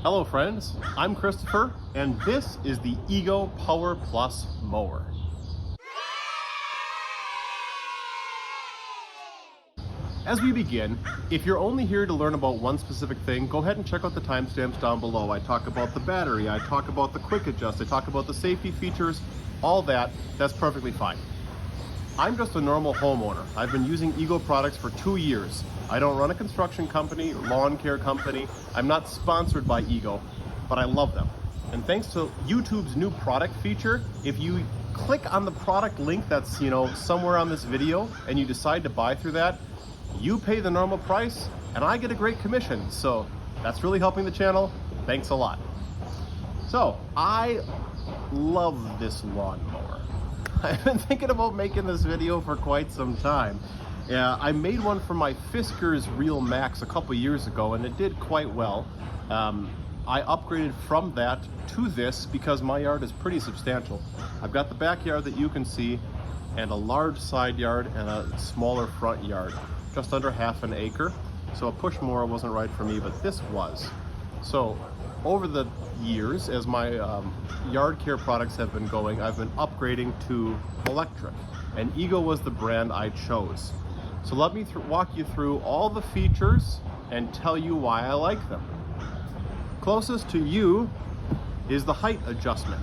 Hello friends, I'm Christopher, and this is the Ego Power Plus mower. As we begin, if you're only here to learn about one specific thing, go ahead and check out the timestamps down below. I talk about the battery, I talk about the quick adjust, I talk about the safety features, all that's perfectly fine. I'm just a normal homeowner. I've been using Ego products for 2 years. I don't run a construction company or lawn care company. I'm not sponsored by Ego, but I love them. And thanks to YouTube's new product feature, if you click on the product link that's somewhere on this video and you decide to buy through that, you pay the normal price and I get a great commission. So that's really helping the channel. Thanks a lot. So I love this lawnmower. I've been thinking about making this video for quite some time. I made one for my Fisker's Real Max a couple years ago and it did quite well. I upgraded from that to this because my yard is pretty substantial. I've got the backyard that you can see and a large side yard and a smaller front yard, just under half an acre. So a push mower wasn't right for me, but this was. So over the years, as my yard care products have been going, I've been upgrading to electric, and Ego was the brand I chose. So let me walk you through all the features and tell you why I like them. Closest to you is the height adjustment.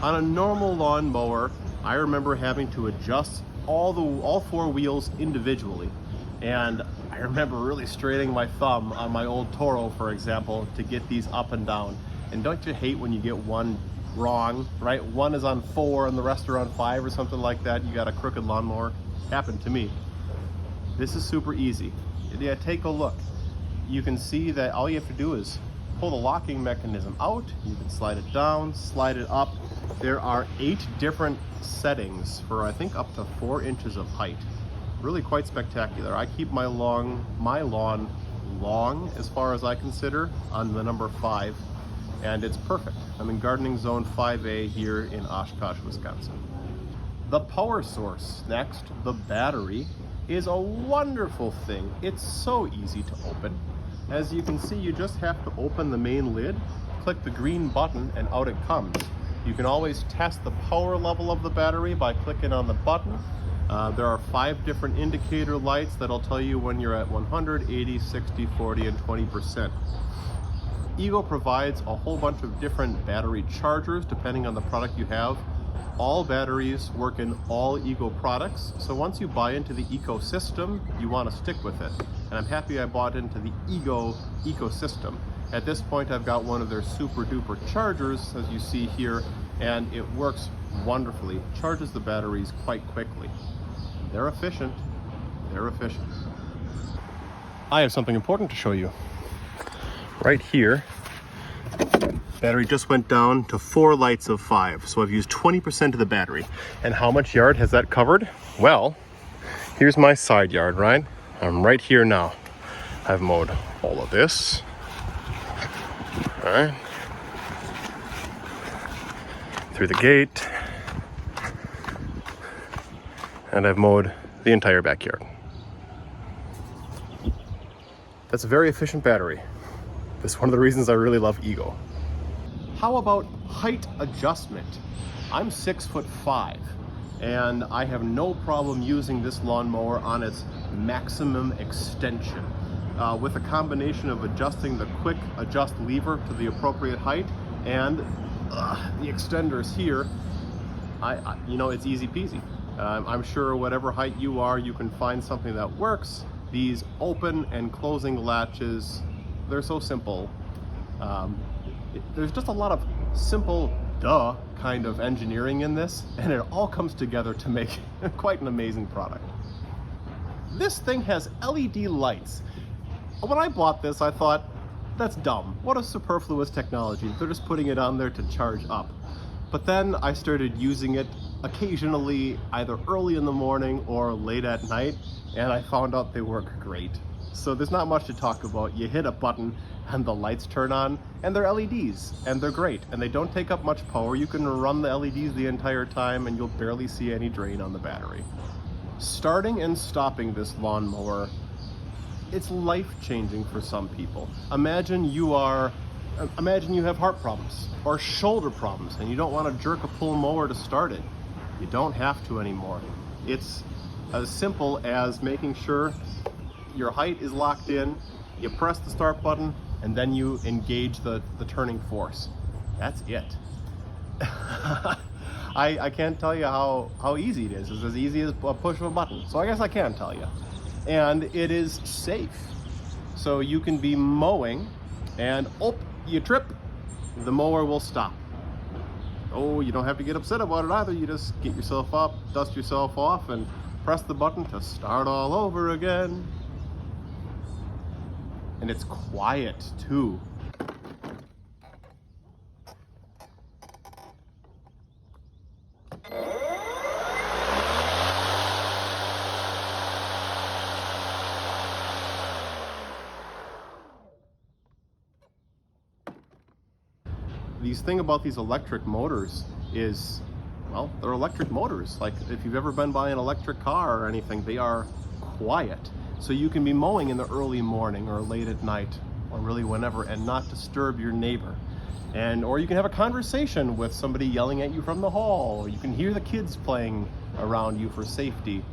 On a normal lawn mower, I remember having to adjust all 4 wheels individually. And I remember really straining my thumb on my old Toro, for example, to get these up and down. And don't you hate when you get one wrong, right? One is on 4 and the rest are on 5 or something like that. You got a crooked lawnmower. Happened to me. This is super easy. Yeah, take a look. You can see that all you have to do is pull the locking mechanism out. You can slide it down, slide it up. There are 8 different settings for I think up to 4 inches of height. Really quite spectacular. I keep my lawn long as far as I consider on the number 5, and it's perfect. I'm in gardening zone 5A here in Oshkosh, Wisconsin. The power source next, the battery, is a wonderful thing. It's so easy to open. As you can see, you just have to open the main lid, click the green button, and out it comes. You can always test the power level of the battery by clicking on the button. There are 5 different indicator lights that'll tell you when you're at 100, 80, 60, 40, and 20%. Ego provides a whole bunch of different battery chargers depending on the product you have. All batteries work in all Ego products, so once you buy into the ecosystem, you want to stick with it. And I'm happy I bought into the Ego ecosystem. At this point, I've got one of their super duper chargers, as you see here, and it works wonderfully. Charges the batteries quite quickly. They're efficient. They're efficient. I have something important to show you. Right here, battery just went down to 4 lights of 5. So I've used 20% of the battery. And how much yard has that covered? Well, here's my side yard, right? I'm right here now. I've mowed all of this. All right. Through the gate. And I've mowed the entire backyard. That's a very efficient battery. That's one of the reasons I really love Ego. How about height adjustment? I'm 6'5", and I have no problem using this lawnmower on its maximum extension. With a combination of adjusting the quick adjust lever to the appropriate height and the extenders here, it's easy peasy. I'm sure whatever height you are, you can find something that works. These open and closing latches, they're so simple. There's just a lot of simple, kind of engineering in this, and it all comes together to make quite an amazing product. This thing has LED lights. When I bought this, I thought, that's dumb. What a superfluous technology. They're just putting it on there to charge up. But then I started using it occasionally, either early in the morning or late at night, and I found out they work great. So there's not much to talk about. You hit a button and the lights turn on, and they're LEDs, and they're great, and they don't take up much power. You can run the LEDs the entire time and you'll barely see any drain on the battery. Starting and stopping this lawnmower, it's life-changing for some people. Imagine you are Imagine you have heart problems or shoulder problems and you don't want to jerk a pull mower to start it. You don't have to anymore. It's as simple as making sure your height is locked in, you press the start button, and then you engage the turning force. That's it. I can't tell you how easy it is. It's as easy as a push of a button. So I guess I can tell you. And it is safe. So you can be mowing and you trip, the mower will stop. Oh, you don't have to get upset about it either. You just get yourself up, dust yourself off, and press the button to start all over again. And it's quiet too. The thing about these electric motors is, well, they're electric motors. Like if you've ever been by an electric car or anything, they are quiet. So you can be mowing in the early morning or late at night or really whenever and not disturb your neighbor. Or you can have a conversation with somebody yelling at you from the hall. Or you can hear the kids playing around you for safety.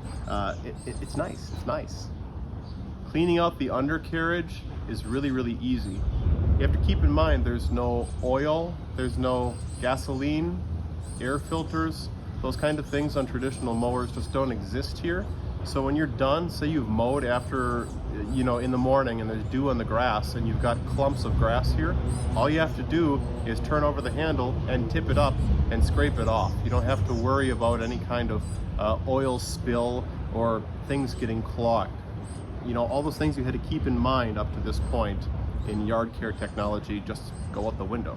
It's nice, it's nice. Cleaning out the undercarriage is really, really easy. You have to keep in mind there's no oil, there's no gasoline, air filters, those kind of things on traditional mowers just don't exist here. So when you're done, say you've mowed after, in the morning and there's dew on the grass and you've got clumps of grass here, all you have to do is turn over the handle and tip it up and scrape it off. You don't have to worry about any kind of oil spill or things getting clogged. All those things you had to keep in mind up to this point in yard care technology just go out the window.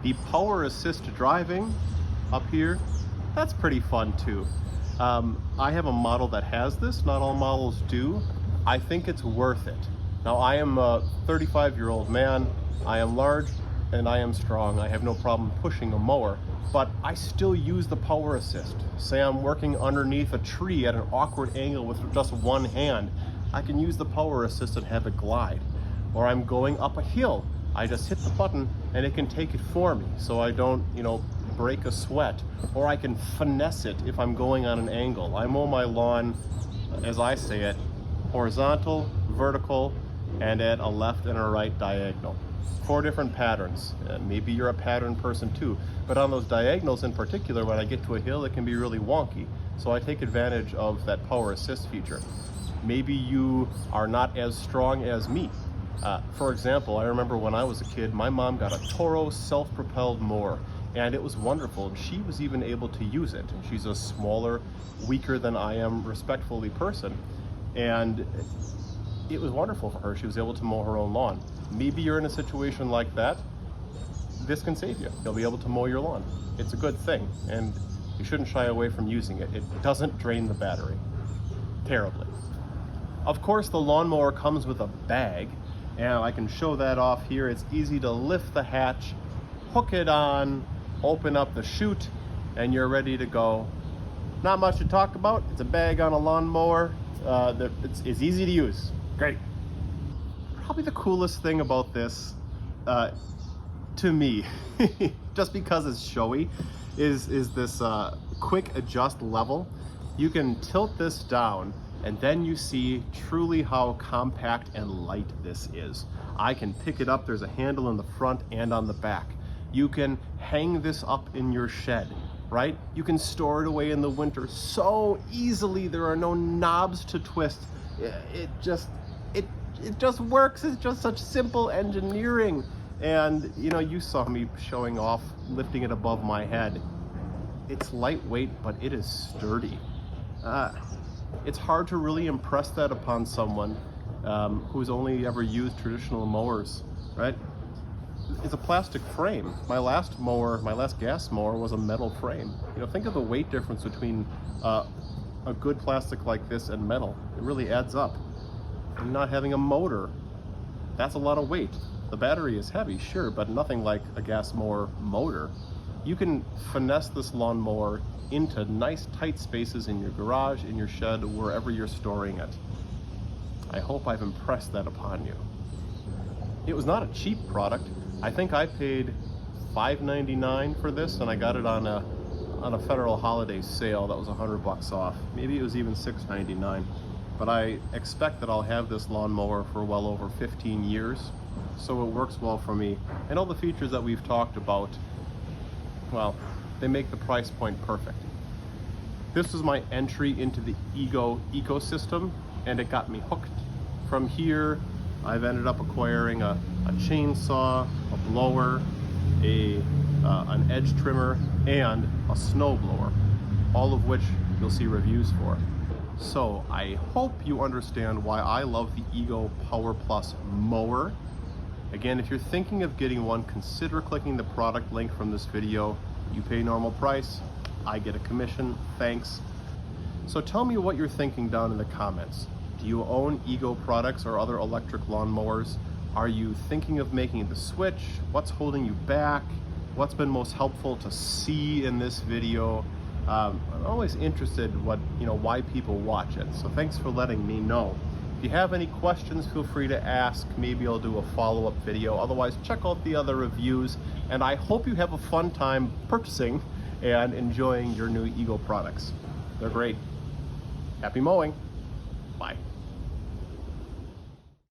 The power assist driving up here, that's pretty fun too. I have a model that has this, not all models do. I think it's worth it. Now I am a 35-year-old man, I am large and I am strong. I have no problem pushing a mower, but I still use the power assist. Say I'm working underneath a tree at an awkward angle with just one hand, I can use the power assist and have it glide. Or I'm going up a hill, I just hit the button and it can take it for me so I don't, break a sweat. Or I can finesse it if I'm going on an angle. I mow my lawn, as I say it, horizontal, vertical, and at a left and a right diagonal. 4 different patterns. Maybe you're a pattern person too, but on those diagonals in particular, when I get to a hill, it can be really wonky. So I take advantage of that power assist feature. Maybe you are not as strong as me. For example, I remember when I was a kid, my mom got a Toro self-propelled mower, and it was wonderful, and she was even able to use it. And she's a smaller, weaker than I am, respectfully person, and it was wonderful for her. She was able to mow her own lawn. Maybe you're in a situation like that. This can save you. You'll be able to mow your lawn. It's a good thing, and you shouldn't shy away from using it. It doesn't drain the battery terribly. Of course, the lawnmower comes with a bag, and I can show that off here. It's easy to lift the hatch, hook it on, open up the chute, and you're ready to go. Not much to talk about. It's a bag on a lawnmower. It's easy to use. Great. Probably the coolest thing about this, to me, just because it's showy, is this quick adjust level. You can tilt this down, and then you see truly how compact and light this is. I can pick it up. There's a handle in the front and on the back. You can hang this up in your shed, right? You can store it away in the winter so easily. There are no knobs to twist. It just works. It's just such simple engineering. And you saw me showing off, lifting it above my head. It's lightweight, but it is sturdy. It's hard to really impress that upon someone who's only ever used traditional mowers, right? It's a plastic frame. My last gas mower was a metal frame. Think of the weight difference between a good plastic like this and metal. It really adds up. And not having a motor, that's a lot of weight. The battery is heavy, sure, but nothing like a gas mower motor. You can finesse this lawnmower into nice tight spaces in your garage, in your shed, wherever you're storing it. I hope I've impressed that upon you. It was not a cheap product. I think I paid $5.99 for this, and I got it on a federal holiday sale that was $100 off. Maybe it was even $6.99. But I expect that I'll have this lawnmower for well over 15 years, so it works well for me. And all the features that we've talked about, well, they make the price point perfect. This is my entry into the Ego ecosystem, and it got me hooked. From here, I've ended up acquiring a chainsaw, a blower, an edge trimmer, and a snow blower, all of which you'll see reviews for. So I hope you understand why I love the Ego Power Plus mower. Again, if you're thinking of getting one, consider clicking the product link from this video. You pay normal price, I get a commission, thanks. So tell me what you're thinking down in the comments. Do you own Ego products or other electric lawnmowers? Are you thinking of making the switch? What's holding you back? What's been most helpful to see in this video? I'm always interested why people watch it. So thanks for letting me know. If you have any questions, feel free to ask. Maybe I'll do a follow-up video. Otherwise, check out the other reviews. And I hope you have a fun time purchasing and enjoying your new Ego products. They're great. Happy mowing. Bye.